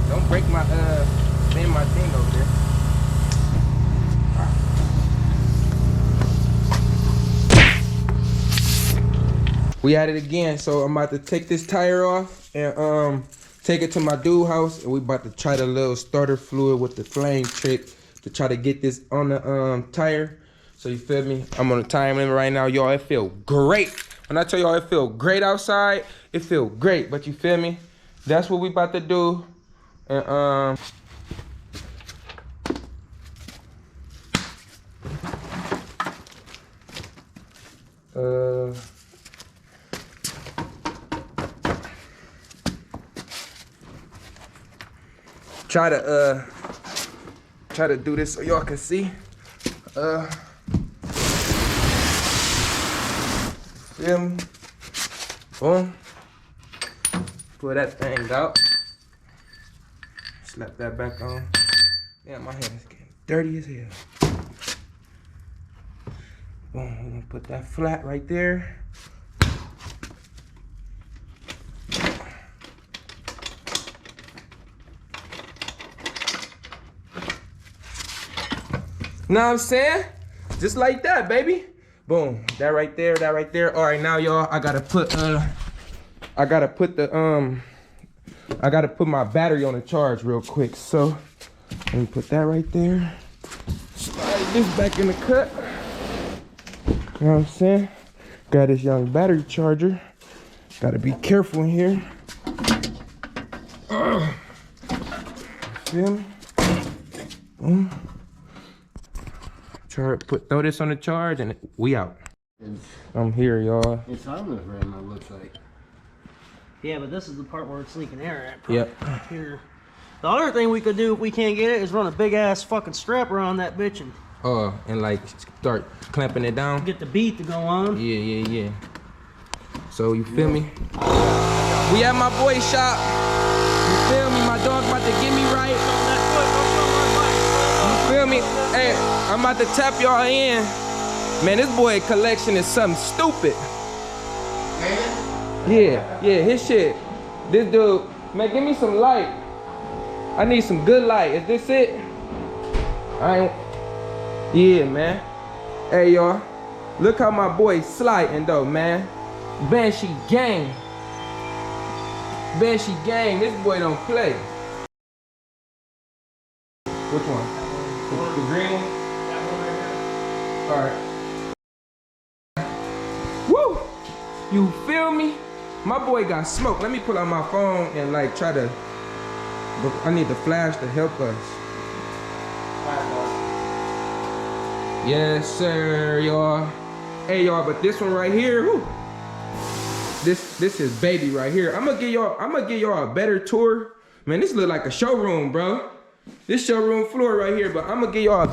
Don't break my bend my thing over there. We at it again, so I'm about to take this tire off and take it to my dude house, and we about to try the little starter fluid with the flame trick to try to get this on the tire. So you feel me? I'm on the time limit right now, y'all. It feel great. When I tell y'all it feel great outside, it feel great. But you feel me? That's what we about to do. And try to do this so y'all can see. Feel me? Boom. Pull that thing out. Slap that back on. Damn, my hand is getting dirty as hell. Boom, we're gonna put that flat right there. Know what I'm saying? Just like that, baby. Boom. That right there, that right there. All right, now y'all, I gotta put my battery on the charge real quick. So let me put that right there. Slide this back in the cut. You know what I'm saying? Got this young battery charger. Gotta be careful in here. Feel me? Boom. Throw this on the charge and we out. I'm here, y'all. It's on this rim, it looks like. Yeah, but this is the part where it's leaking air at. Yep. Here. The other thing we could do if we can't get it is run a big ass fucking strap around that bitch and like start clamping it down. get the beat to go on. Yeah. So you feel me? We at my boy's shop. You feel me? My dog about to get me right. You feel me? Hey, I'm about to tap y'all in. Man, this boy collection is something stupid. Yeah, his shit. This dude, man, give me some light. I need some good light. Is this it? Yeah, man. Hey, y'all. Look how my boy sliding though, man. Banshee gang. Banshee gang. This boy don't play. Which one? The green one? That one right here. Alright. Woo! You feel me? My boy got smoke. Let me pull out my phone and like try to. I need the flash to help us. Yes, sir, y'all. Hey, y'all, but this one right here, whew, this is baby right here. I'm gonna give y'all a better tour. Man, this look like a showroom, bro. This showroom floor right here, but I'm gonna give y'all a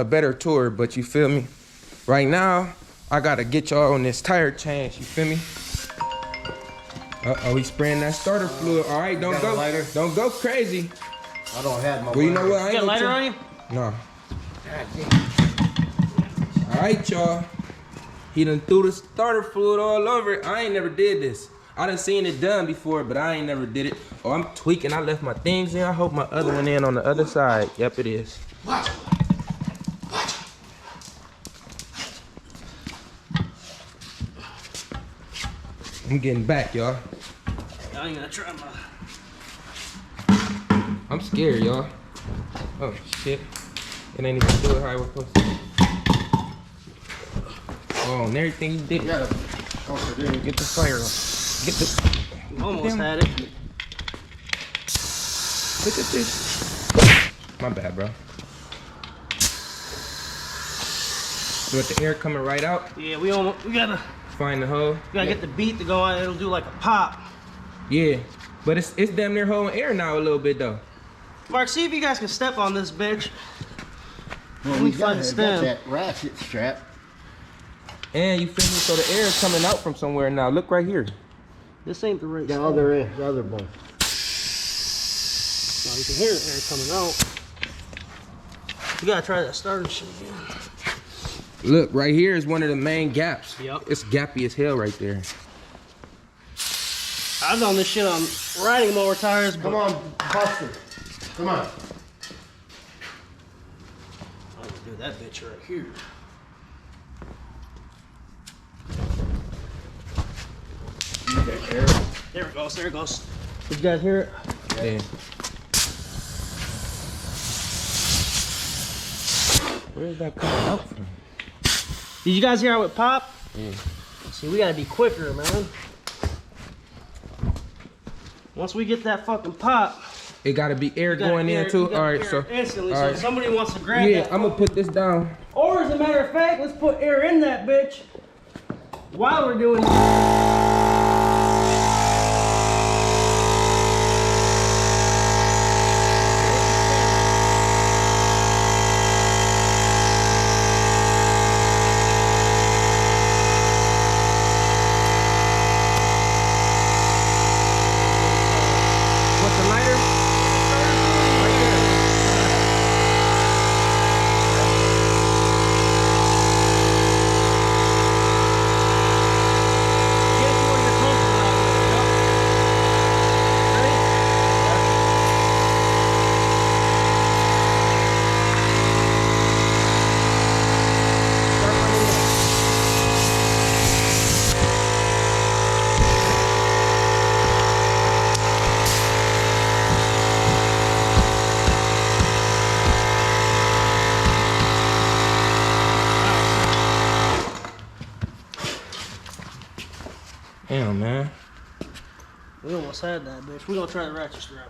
better tour, but you feel me? Right now, I gotta get y'all on this tire change, you feel me? Uh-oh, he's spraying that starter fluid. All right, don't go crazy. I don't have my Well, you know what? I ain't got a lighter on you? No. All right, y'all. He done threw the starter fluid all over it. I ain't never did this. I done seen it done before, but I ain't never did it. Oh, I'm tweaking. I left my things in. I hope my other one in on the other side. Yep, it is. Watch. I'm getting back, y'all. I ain't gonna try my. I'm scared, y'all. Oh, shit. It ain't even do it how I was supposed to. Oh, and everything you did. Get the fire off. Get the. Almost had it. Look at this. My bad, bro. So with the air coming right out. Yeah, we gotta Find the hole. get the beat to go on. It'll do like a pop. Yeah, but it's damn near holding air now a little bit though. Mark, see if you guys can step on this bitch. Well, we got that ratchet strap. And you feel me? So the air is coming out from somewhere now. Look right here. This ain't the right The spot. other one. Oh, you can hear the air coming out. You gotta try that starter shit again. Look, right here is one of the main gaps. Yep. It's gappy as hell right there. I've done this shit on riding mower tires. Come on, Buster. Come on. I'm gonna do that bitch right here. There it goes, there it goes. Did you guys hear it? Yeah. Where is that coming out from? Did you guys hear how it popped? Yeah. See, we gotta be quicker, man. Once we get that fucking pop, It gotta be air going in too. All right, so instantly. all So right. if somebody wants to grab Yeah, that, I'm gonna put this down. or as a matter of fact, let's put air in that bitch while we're doing this. What's the lighter? Right there. Get to where you're comfortable at with it, yup. Ready? Start running it. Damn, man. We almost had that bitch. We're gonna try the ratchet strap.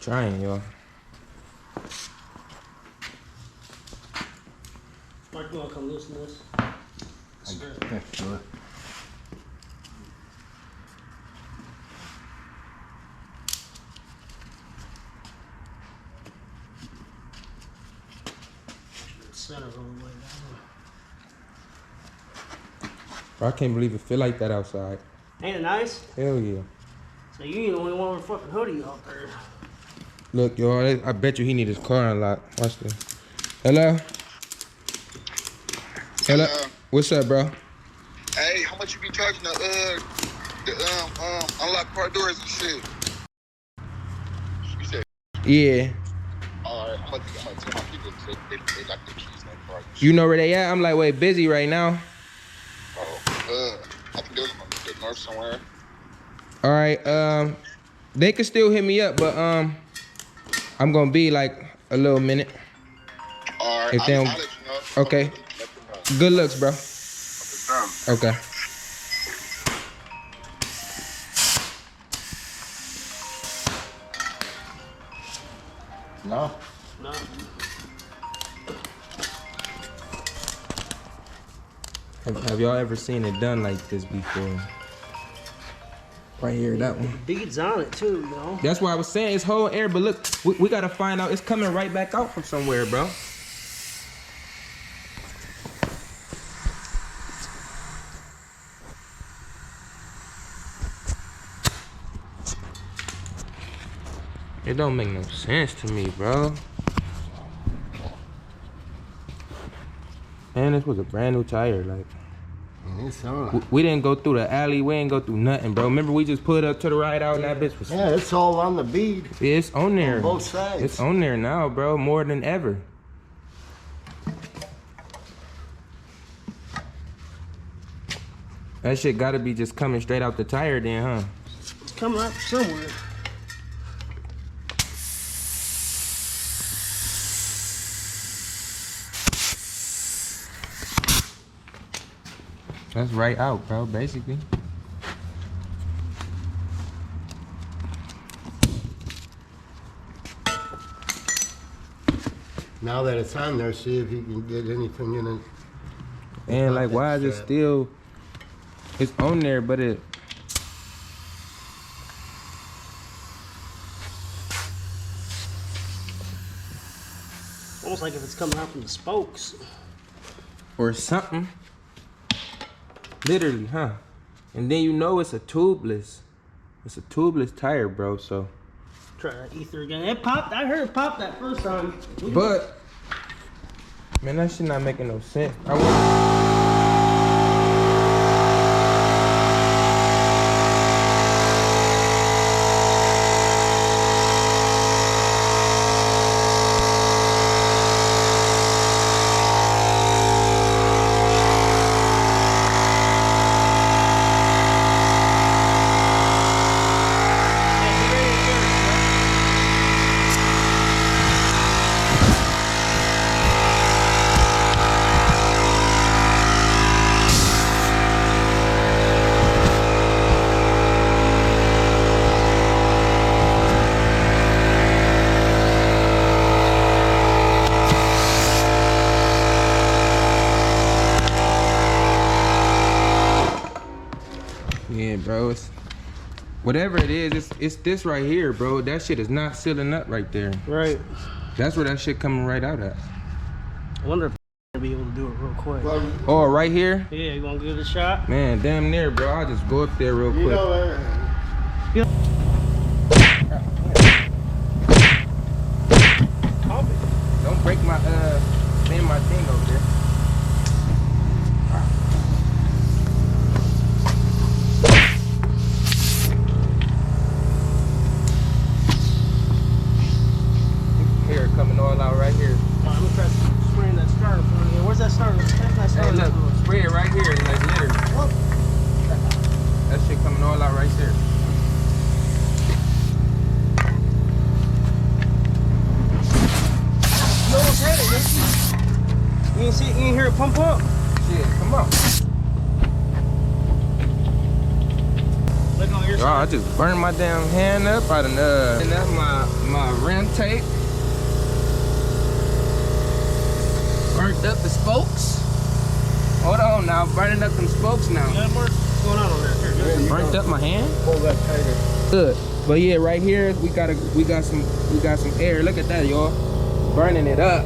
Trying, y'all. Mike, you wanna come loosen this? Strap. That's good. Center all the way down. Bro, I can't believe it feel like that outside. Ain't it nice? Hell yeah. So you ain't the only one with a fucking hoodie out there. Look, y'all, I bet you he need his car unlocked. Watch this. Hello? Hello? What's up, bro? Hey, how much you be charging the unlock car doors and shit? You said, Yeah. alright, I'm gonna tell my people to they lock their keys in that car. You know where they at? I'm like, wait, busy right now. Oh, I think there's the north somewhere. All right, they can still hit me up, but I'm gonna be like a little minute. Alright, If they I'll don't- let you know. Okay. Let them know. Good looks, bro. Okay. Okay. No. No. Have y'all ever seen it done like this before? Right here, that one. Beads on it too, you know. That's why I was saying it's whole air, but look, we gotta find out. It's coming right back out from somewhere, bro. It don't make no sense to me, bro. Man, this was a brand new tire, like. It's all right. We didn't go through the alley. We ain't go through nothing, bro. Remember we just pulled up to the RIDEOUT and that bitch was... Yeah, it's all on the bead. It's on there. On both sides. It's on there now, bro. More than ever. That shit gotta be just coming straight out the tire then, huh? It's coming up somewhere. That's right out, bro, basically. Now that it's on there, see if you can get anything in it. And like, why is it still... It's on there, but it... Almost like if it's coming out from the spokes. Or something. Literally, huh? And then you know it's a tubeless. It's a tubeless tire, bro, so... Try try that ether again. It popped. I heard it pop that first time. But man, that shit not making no sense. Yeah, bro, it's whatever it is, it's this right here, bro. That shit is not sealing up right there. Right. That's where that shit coming right out at. I wonder if I'll be able to do it real quick. Oh, right here? Yeah, you want to give it a shot? Man, damn near, bro. I'll just go up there real quick. Don't break my my thing over there. Hair coming all out right here. I'm gonna try spraying that starter fluid here. Where's that starter? Hey, look, spray it right here, like litter. That shit coming all out right there. No one's had it, you ain't see it, you ain't hear it pump up? Shit, come on. Look on your I just burned my damn hand up. I done and that's my rim tape. Burnt up the spokes. Hold on now, burning up them spokes now. What's going on over there? Yeah, burnt up my hand. Pull that tighter. Good. But yeah, right here we got some air. Look at that, y'all. Burning it up.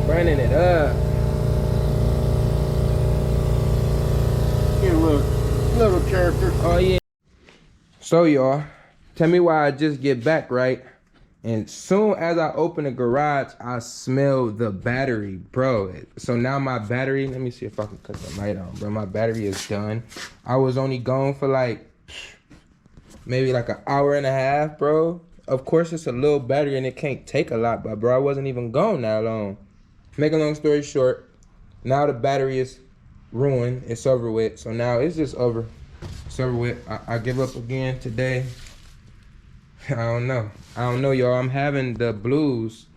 Burning it up. Get a little character. Oh yeah. So y'all, tell me why I just get back, right? And soon as I open the garage, I smell the battery, bro. So now my battery, let me see if I can cut the light on, bro. My battery is done. I was only gone for like, maybe like an hour and a half, bro. Of course, it's a little battery and it can't take a lot, but bro, I wasn't even gone that long. Make a long story short, now the battery is ruined. It's over with. So now it's just over. It's over with. I give up again today. I don't know, y'all. I'm having the blues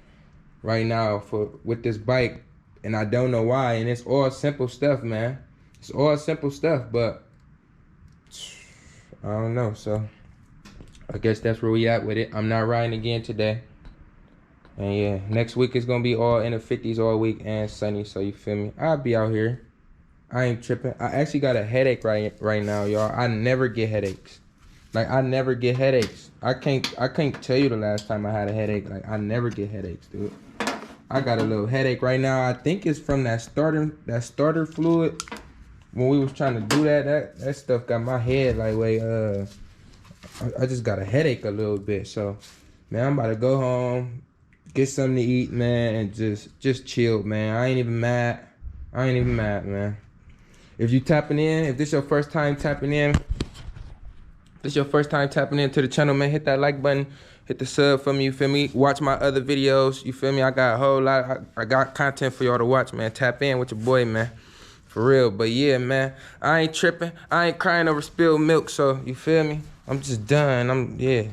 right now with this bike, and I don't know why. And it's all simple stuff, man. It's all simple stuff, but I don't know. So I guess that's where we at with it. I'm not riding again today. And yeah, next week is gonna be all in the 50s all week and sunny. So you feel me? I'll be out here. I ain't tripping. I actually got a headache right now, y'all. I never get headaches. Like, I never get headaches. I can't tell you the last time I had a headache. Like, I never get headaches, dude. I got a little headache right now. I think it's from that starter fluid. When we was trying to do that stuff got my head like way I just got a headache a little bit. So, man, I'm about to go home, get something to eat, man, and just chill, man. I ain't even mad. Man. If you tapping in, if this your first time tapping in, into the channel, man, hit that like button, hit the sub for me, you feel me? Watch my other videos, you feel me? I got a whole lot, I got content for y'all to watch, man. Tap in with your boy, man, for real. But yeah, man, I ain't tripping, I ain't crying over spilled milk, so you feel me? I'm just done, yeah.